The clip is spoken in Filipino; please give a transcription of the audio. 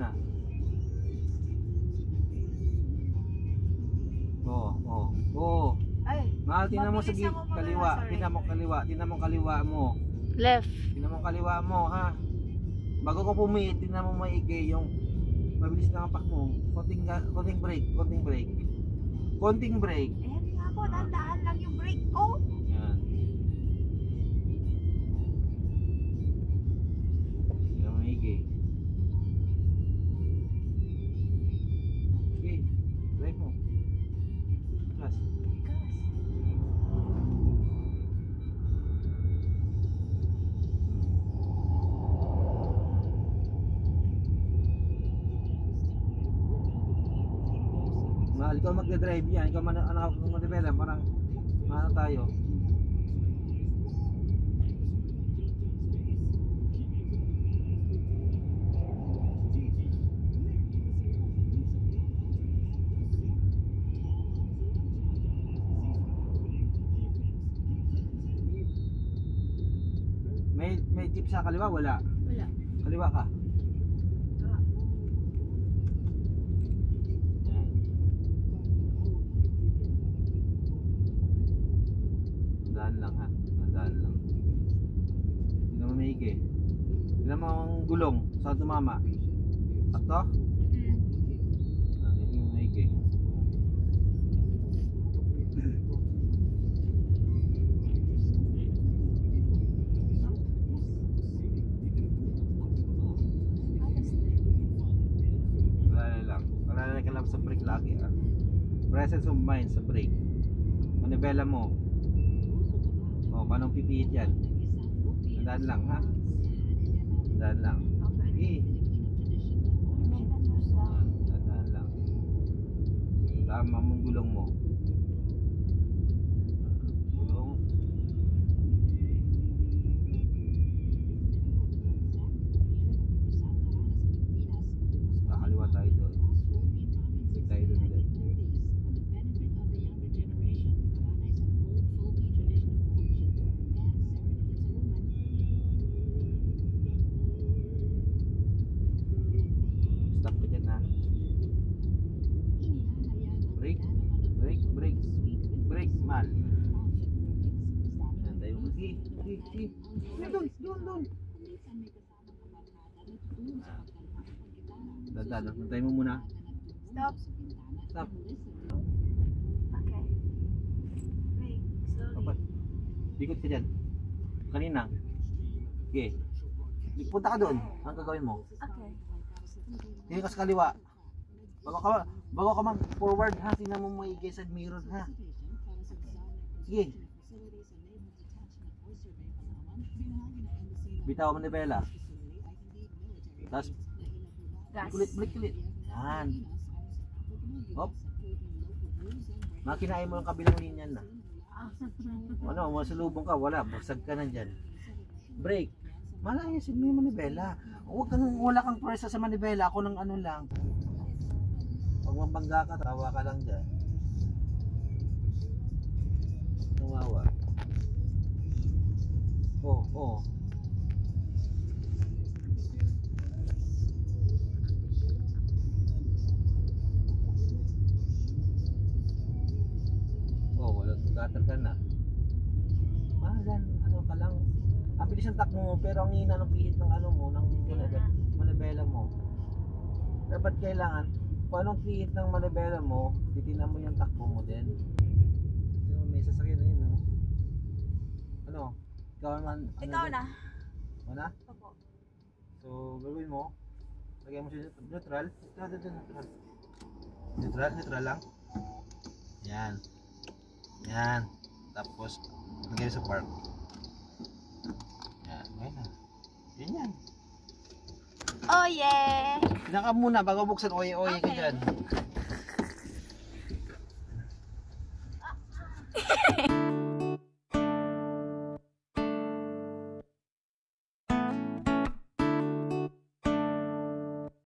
na. Oo. Ay, Mahal, tingnan mo sa mabilis ako mga kaliwa. sorry. Tingnan mo kaliwa mo. Left. Tingnan mo kaliwa mo, ha. Bago ko pumihit, tingnan mo maigi yung mabilis na kapak mo. Konting brake. Konting brake. Ayan nga po, dahan lang yung brake ko. Yan. Tingnan mo maigi. Okay, drive mo. Plus. Mahal, ikaw magdadrive yan. Ikaw mag-develop. Parang ano tayo. May jeep sa kaliwa? Wala. Wala. Kaliwa ka. Tandaan lang ha. Tandaan lang. Hindi naman maigi. Hindi naman ang gulong. Saan tumama? Sakto? Hindi naman maigi. Paralala ka lang sa brake lagi ha. Presence of mind sa brake. Manibela mo. O, paano pipihit yan? Tandaan lang ha. Tandaan lang. Okay. Tandaan lang. Tama mong gulong mo. Gulong. Kakaliwa tayo doon. Balik tayo doon ulit. Stop ka dyan ha. Brake. Brake, mal. Yan tayo. Doon. Dadaan, nantay mo muna. Stop. Stop. Okay. Brake, slowly. Dapat. Likod ka dyan. Kanina. Okay. Punta ka doon. Anong gagawin mo? Okay. Tingin ka sa kaliwa. Bago ka mag-forward ha. Tingnan mo maigi sa mirror ha. Sige. Bitaw mo nibela. Tapos Gas. kulit. Yan. Hop. Makinain mo yung kabilang linya na. Ano, masalubong ka, wala. Basag ka na dyan. Brake. Malayasin mo yung manibela. Wala kang presa sa manibela. Ako ng ano lang. Pag mabangga ka, tawa ka lang dyan. Tumawa. Oh. Wala gutter ka na. Mahalan, ano ka lang. Ang bilis ng takbo mo, pero ang hina ng pihit ng ano mo, ng manibela mo. Dapat kailangan, kung anong pihit ng manibela mo, titignan mo yung takbo mo din. May sasakyan na yun, no? Ano? Ikaw naman? Ikaw na. Wala? Opo. So, gawin mo. Lagay mo siya neutral. Neutral lang. Yan. Tapos, lagay sa park. Yan, ngayon na. Yan. Oh yeah! Pinaka muna bago buksan oye-oye ka dyan.